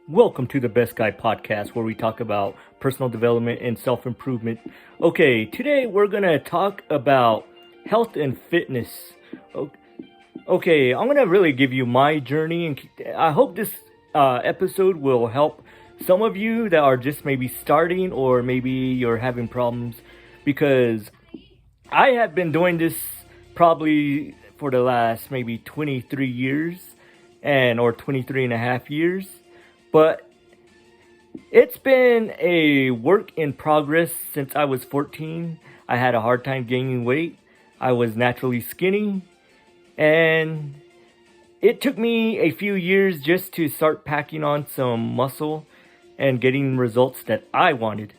Welcome to the Best Guy podcast, where we talk about personal development and self improvement. Okay, today we're gonna talk about health and fitness. Okay, I'm gonna really give you my journey, and I hope this episode will help some of you that are just maybe starting, or maybe you're having problems, because I have been doing this probably for the last maybe 23 years or 23 and a half years. But it's been a work in progress since I was 14. I had a hard time gaining weight. I was naturally skinny. And it took me a few years just to start packing on some muscle and getting results that I wanted.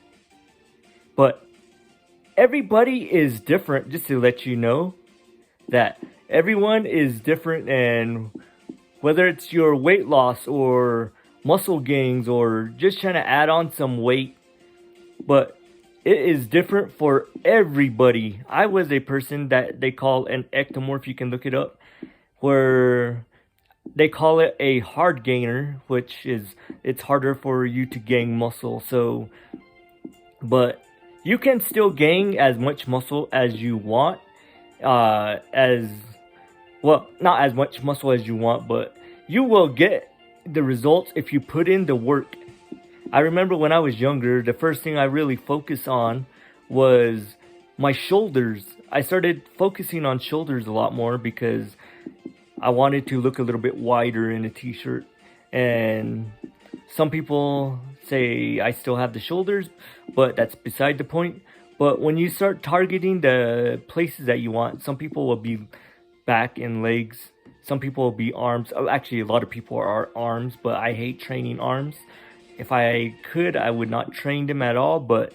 But everybody is different, just to let you know that everyone is different, and whether it's your weight loss or muscle gains or just trying to add on some weight, but it is different for everybody. I was a person that they call an ectomorph. You can look it up, where they call it a hard gainer, which is it's harder for you to gain muscle. But you can still gain as much muscle as you want, not as much muscle as you want, but you will get the results if you put in the work. I remember when I was younger, the first thing I really focused on was my shoulders. I started focusing on shoulders a lot more because I wanted to look a little bit wider in a t-shirt. And some people say I still have the shoulders, but that's beside the point. But when you start targeting the places that you want, some people will be back and legs. Some people will be arms. Actually, a lot of people are arms, but I hate training arms. If I could, I would not train them at all, but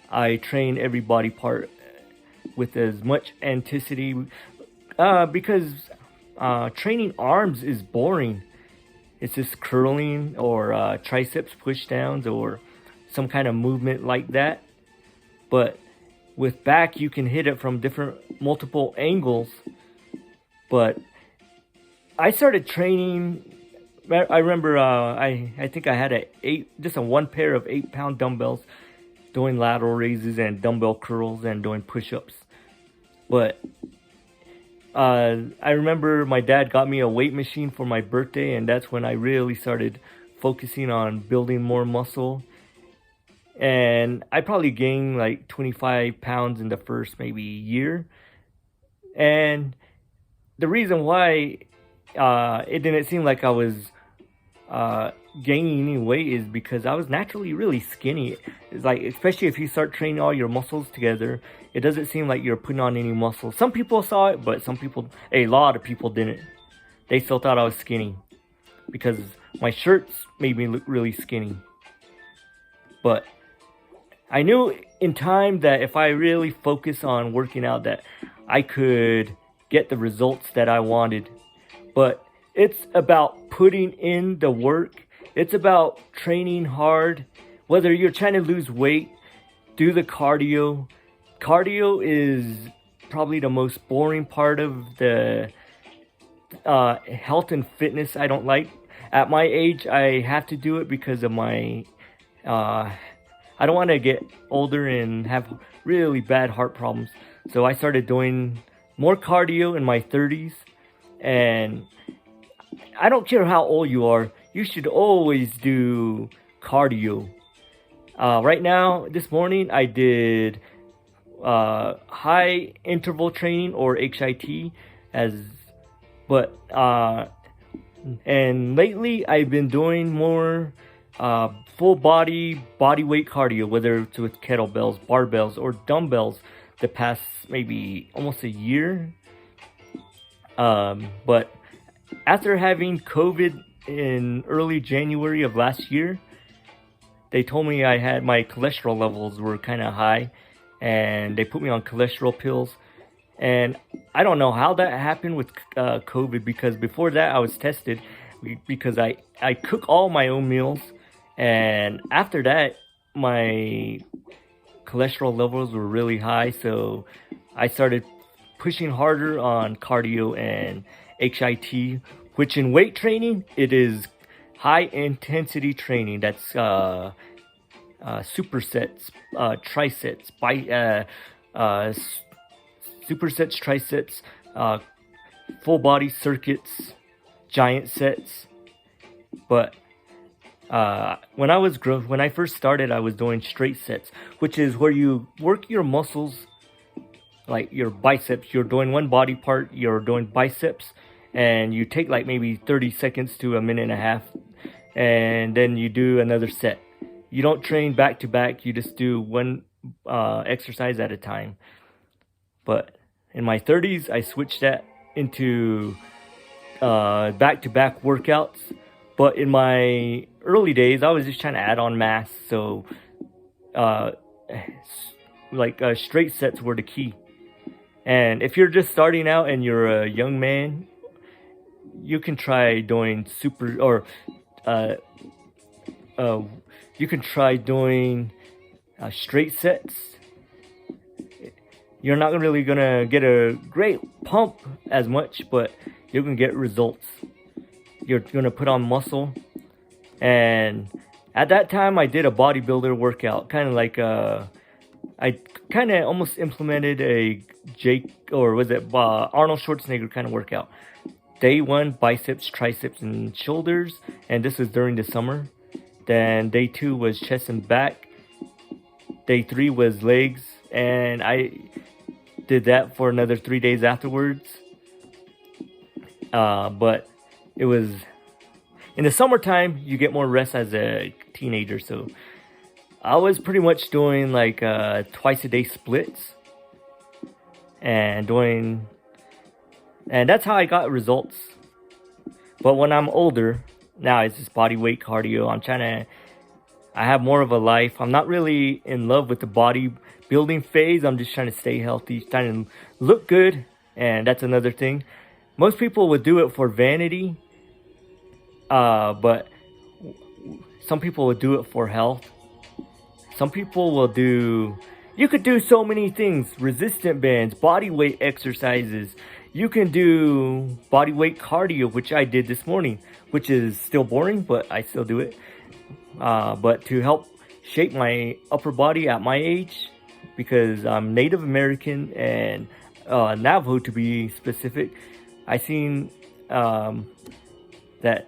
I train every body part with as much intensity because training arms is boring. It's just curling or triceps push downs or some kind of movement like that. But with back, you can hit it from multiple angles. But I started training. I remember I think I had just a one pair of 8-pound dumbbells, doing lateral raises and dumbbell curls and doing push-ups. But I remember my dad got me a weight machine for my birthday, and that's when I really started focusing on building more muscle. And I probably gained like 25 pounds in the first maybe year. And the reason why it didn't seem like I was gaining any weight is because I was naturally really skinny. It's like, especially if you start training all your muscles together, it doesn't seem like you're putting on any muscle. Some people saw it, but a lot of people didn't. They still thought I was skinny because my shirts made me look really skinny. But I knew in time that if I really focus on working out, that I could get the results that I wanted. But it's about putting in the work. It's about training hard. Whether you're trying to lose weight, do the cardio. Cardio is probably the most boring part of the health and fitness I don't like. At my age, I have to do it because of my... I don't want to get older and have really bad heart problems. So I started doing more cardio in my 30s. And I don't care how old you are, you should always do cardio. Right now, this morning, I did high interval training, or HIT, and lately I've been doing more full body weight cardio, whether it's with kettlebells, barbells, or dumbbells, the past maybe almost a year. But after having COVID in early January of last year, they told me my cholesterol levels were kind of high, and they put me on cholesterol pills. And I don't know how that happened with COVID, because before that I was tested because I cook all my own meals. And after that, my cholesterol levels were really high, so I started pushing harder on cardio and HIT, which in weight training, it is high intensity training. That's supersets, trisets, supersets, trisets, full body circuits, giant sets. But when I first started, I was doing straight sets, which is where you work your muscles, like your biceps. You're doing one body part, you're doing biceps, and you take like maybe 30 seconds to a minute and a half, and then you do another set. You don't train back to back, you just do one exercise at a time. But in my 30s, I switched that into back to back workouts. But in my early days, I was just trying to add on mass, so straight sets were the key. And if you're just starting out and you're a young man, you can try doing straight sets. You're not really gonna get a great pump as much, but you can get results. You're gonna put on muscle. And at that time, I did a bodybuilder workout, kind of like I kind of almost implemented a Arnold Schwarzenegger kind of workout. Day 1, biceps, triceps, and shoulders, and this was during the summer. Then day 2 was chest and back. Day 3 was legs, and I did that for another 3 days afterwards. But it was in the summertime, you get more rest as a teenager, so I was pretty much doing like twice a day splits, and that's how I got results. But when I'm older, now it's just body weight cardio. I have more of a life. I'm not really in love with the bodybuilding phase. I'm just trying to stay healthy, trying to look good, and that's another thing. Most people would do it for vanity, but some people would do it for health. Some people will you could do so many things: resistant bands, body weight exercises. You can do body weight cardio, which I did this morning, which is still boring, but I still do it. But to help shape my upper body at my age, because I'm Native American and Navajo to be specific, I seen that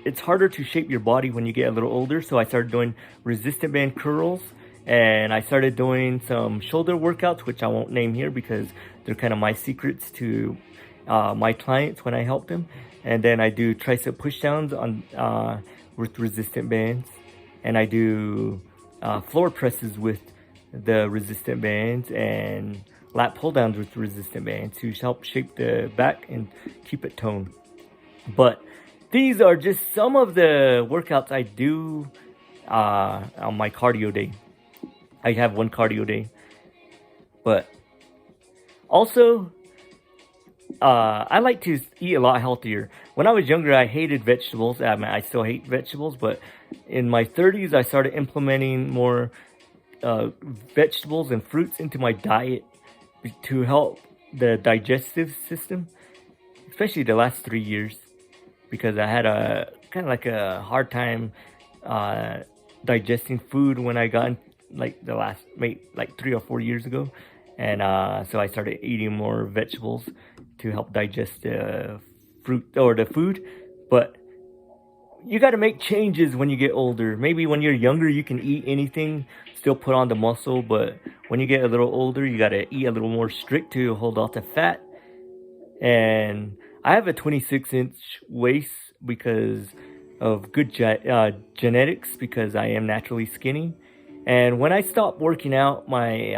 it's harder to shape your body when you get a little older. So I started doing resistant band curls, and I started doing some shoulder workouts, which I won't name here because they're kind of my secrets to my clients when I help them. And then I do tricep pushdowns with resistant bands, and I do floor presses with the resistant bands, and lat pull downs with resistant bands to help shape the back and keep it toned. But these are just some of the workouts I do on my cardio day. I have one cardio day. But also, I like to eat a lot healthier. When I was younger, I hated vegetables. I still hate vegetables, but in my 30s, I started implementing more vegetables and fruits into my diet to help the digestive system, especially the last 3 years, because I had a kind of like a hard time digesting food when I got like the last like 3 or 4 years ago, and so I started eating more vegetables to help digest the fruit or the food. But you got to make changes when you get older. Maybe when you're younger, you can eat anything, still put on the muscle. But when you get a little older, you got to eat a little more strict to hold off the fat. And I have a 26-inch waist because of good genetics, because I am naturally skinny. And when I stopped working out, my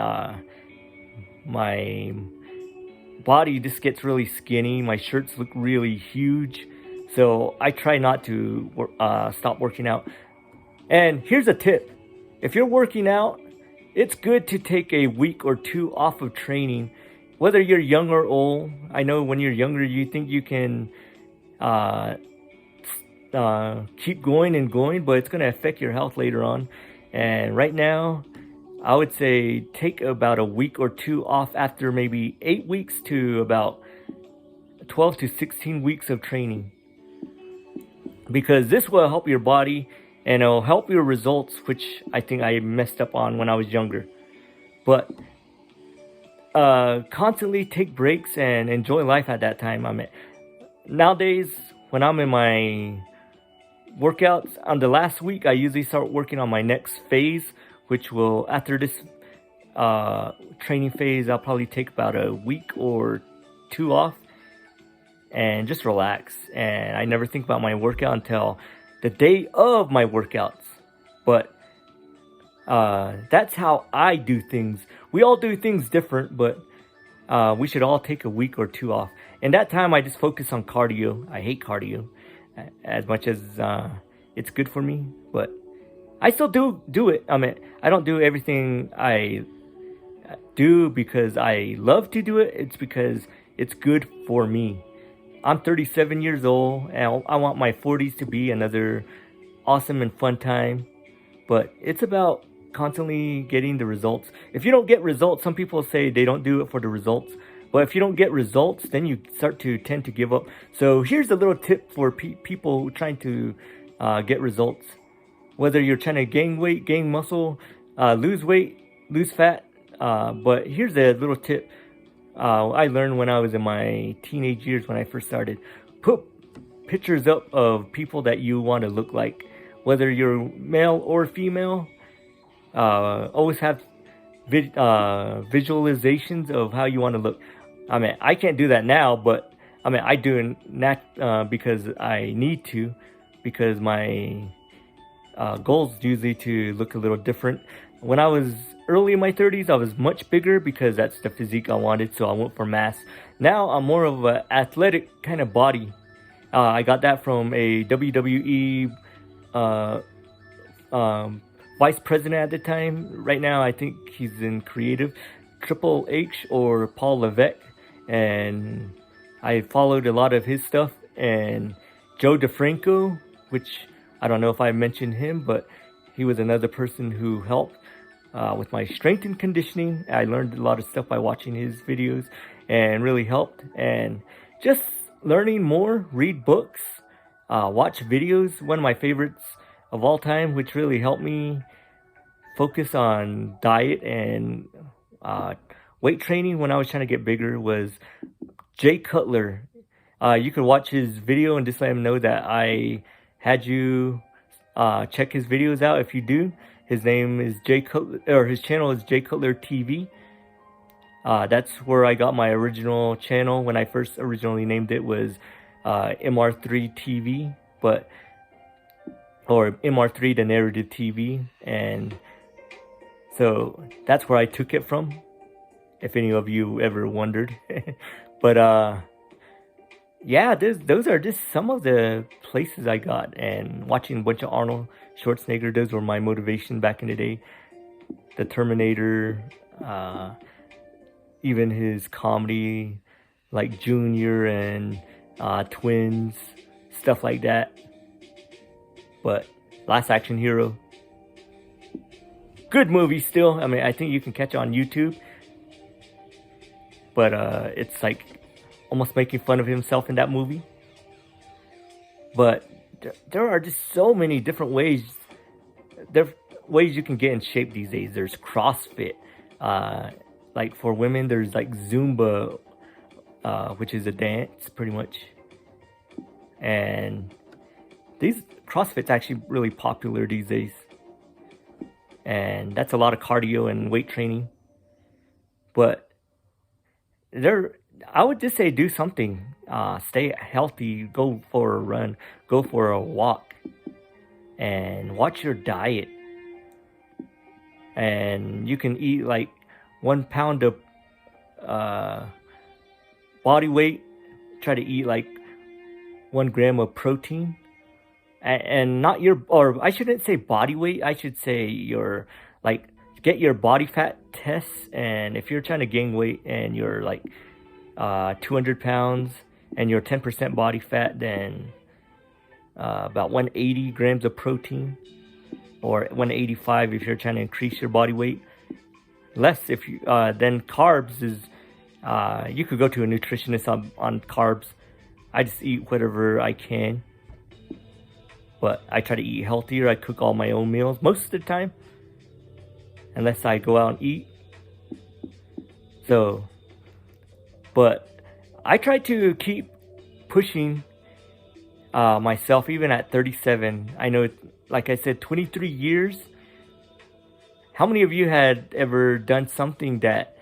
body just gets really skinny. My shirts look really huge. So I try not to stop working out. And here's a tip. If you're working out, it's good to take a week or 2 off of training, whether you're young or old. I know when you're younger, you think you can keep going and going, but it's going to affect your health later on. And right now, I would say take about a week or 2 off after maybe 8 weeks to about 12 to 16 weeks of training. because this will help your body and it'll help your results, which I think I messed up on when I was younger. But constantly take breaks and enjoy life at that time. I mean, nowadays when I'm in my workouts on the last week, I usually start working on my next phase, which will, after this training phase, I'll probably take about a week or two off and just relax. And I never think about my workout until the day of my workouts. But that's how I do things. We all do things different, but we should all take a week or two off. And that time I just focus on cardio. I hate cardio as much as it's good for me, but I still do it. I mean, I don't do everything I do because I love to do it. It's because it's good for me. I'm 37 years old and I want my 40s to be another awesome and fun time. But it's about constantly getting the results. If you don't get results, some people say they don't do it for the results. But if you don't get results, then you start to tend to give up. So here's a little tip for people trying to get results. Whether you're trying to gain weight, gain muscle, lose weight, lose fat. But here's a little tip I learned when I was in my teenage years when I first started. Put pictures up of people that you want to look like. Whether you're male or female, always have visualizations of how you want to look. I mean, I can't do that now, but I mean, I do it because I need to, because my goals usually to look a little different. When I was early in my 30s, I was much bigger because that's the physique I wanted, so I went for mass. Now I'm more of an athletic kind of body. I got that from a WWE vice president at the time. Right now, I think he's in creative, Triple H or Paul Levesque, and I followed a lot of his stuff. And Joe DeFranco, which I don't know if I mentioned him, but he was another person who helped with my strength and conditioning. I learned a lot of stuff by watching his videos and really helped. And just learning more, read books, watch videos. One of my favorites of all time, which really helped me focus on diet and weight training when I was trying to get bigger, was Jay Cutler. You could watch his video and just let him know that I had you check his videos out. If you do, his name is Jay Cutler, or his channel is Jay Cutler TV. That's where I got my original channel. When I first originally named it was MR3 TV, or MR3 the Narrative TV, and so that's where I took it from, if any of you ever wondered. But yeah, those are just some of the places I got, and watching a bunch of Arnold Schwarzenegger, those were my motivation back in the day. The Terminator, even his comedy, like Junior and Twins, stuff like that. But Last Action Hero, good movie still. I mean, I think you can catch it on YouTube. But it's like almost making fun of himself in that movie. But there are just so many different ways. There are ways you can get in shape these days. There's CrossFit. Like for women, there's like Zumba, which is a dance pretty much. And CrossFit's actually really popular these days. And that's a lot of cardio and weight training. But I would just say do something. Stay healthy. Go for a run. Go for a walk. And watch your diet. And you can eat like 1 pound of body weight. Try to eat like 1 gram of protein. And not your, or I shouldn't say body weight. I should say your, like, get your body fat tests. And if you're trying to gain weight and you're like 200 pounds and you're 10% body fat, then about 180 grams of protein, or 185 if you're trying to increase your body weight. Less if you then carbs is you could go to a nutritionist on carbs. I just eat whatever I can. But I try to eat healthier. I cook all my own meals most of the time, unless I go out and eat. So, but I try to keep pushing myself even at 37. I know, like I said, 23 years. How many of you had ever done something that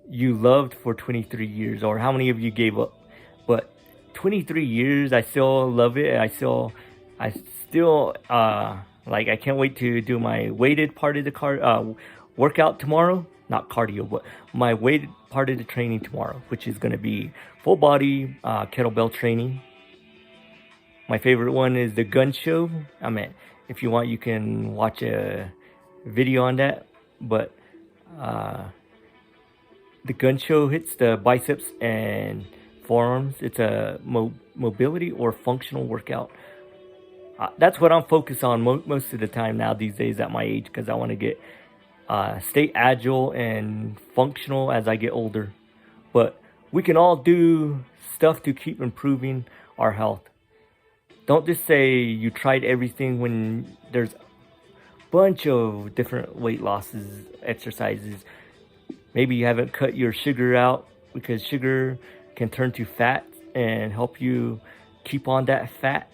you loved for 23 years, or how many of you gave up? But 23 years, I still love it. I still like, I can't wait to do my weighted part of the workout tomorrow. Not cardio, but my weighted part of the training tomorrow, which is going to be full body kettlebell training. My favorite one is the gun show. I mean, if you want, you can watch a video on that. But the gun show hits the biceps and forearms. It's a mobility or functional workout. That's what I'm focused on most of the time now these days at my age, because I want to get stay agile and functional as I get older. But we can all do stuff to keep improving our health. Don't just say you tried everything when there's a bunch of different weight losses, exercises. Maybe you haven't cut your sugar out, because sugar can turn to fat and help you keep on that fat.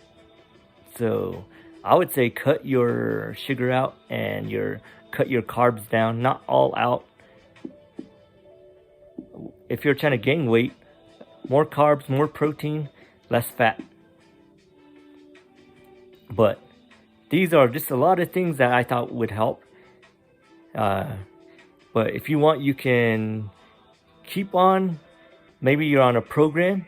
So I would say cut your sugar out and cut your carbs down, not all out. If you're trying to gain weight, more carbs, more protein, less fat. But these are just a lot of things that I thought would help. But if you want, you can keep on. Maybe you're on a program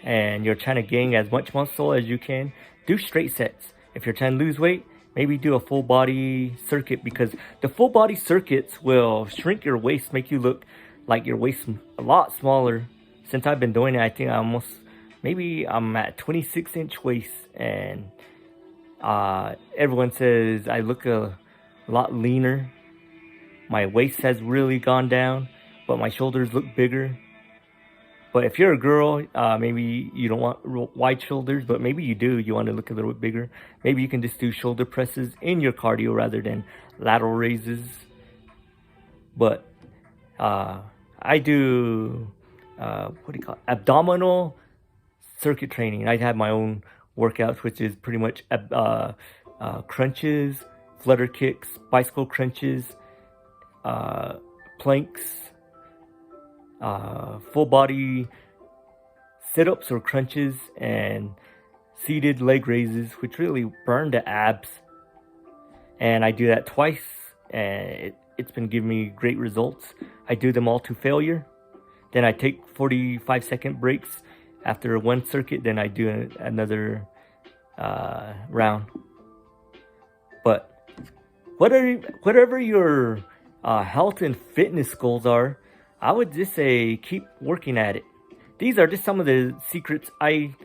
and you're trying to gain as much muscle as you can. Do straight sets. If you're trying to lose weight, maybe do a full body circuit, because the full body circuits will shrink your waist, make you look like your waist a lot smaller. Since I've been doing it, I think I'm at 26-inch waist, and everyone says I look a lot leaner. My waist has really gone down, but my shoulders look bigger. But if you're a girl, maybe you don't want wide shoulders, but maybe you do. You want to look a little bit bigger. Maybe you can just do shoulder presses in your cardio rather than lateral raises. But I do, abdominal circuit training. I have my own workouts, which is pretty much crunches, flutter kicks, bicycle crunches, planks, full body sit-ups or crunches, and seated leg raises, which really burn the abs. And I do that twice, and it's been giving me great results. I do them all to failure. Then I take 45-second breaks after one circuit. Then I do another round. But whatever your health and fitness goals are, I would just say keep working at it. These are just some of the secrets I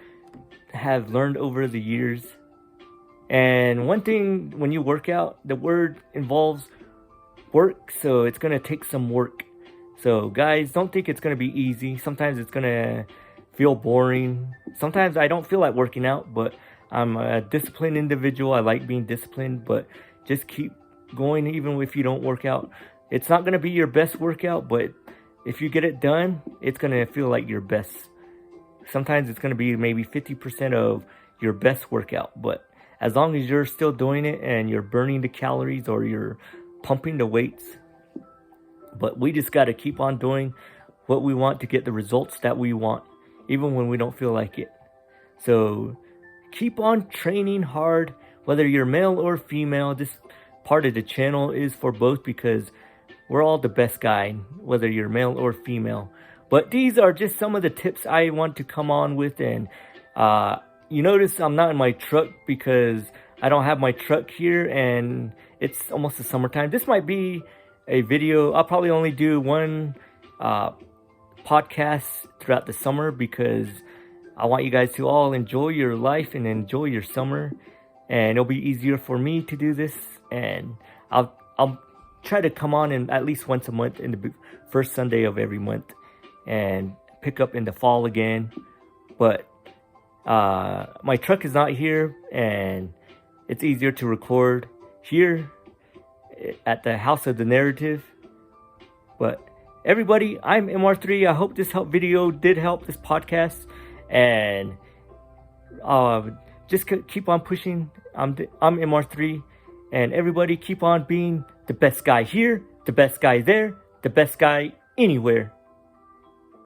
have learned over the years. And one thing, when you work out, the word involves work, so it's going to take some work. So guys, don't think it's going to be easy. Sometimes it's going to feel boring. Sometimes I don't feel like working out, but I'm a disciplined individual. I like being disciplined, but just keep going even if you don't work out. It's not going to be your best workout, but if you get it done, it's going to feel like your best. Sometimes it's going to be maybe 50% of your best workout, but as long as you're still doing it and you're burning the calories or you're pumping the weights. But we just got to keep on doing what we want to get the results that we want, even when we don't feel like it. So keep on training hard, whether you're male or female. This part of the channel is for both, because we're all the best guy, whether you're male or female. But these are just some of the tips I want to come on with. And you notice I'm not in my truck because I don't have my truck here, and it's almost the summertime. This might be a video. I'll probably only do one podcast throughout the summer, because I want you guys to all enjoy your life and enjoy your summer. And it'll be easier for me to do this. And I'll try to come on in at least once a month in the first Sunday of every month, and pick up in the fall again. But My truck is not here, and it's easier to record here at the House of the Narrative. But everybody, I'm MR3. I hope this video did help, this podcast, and just keep on pushing. I'm MR3, and everybody keep on being the best guy here, the best guy there, the best guy anywhere.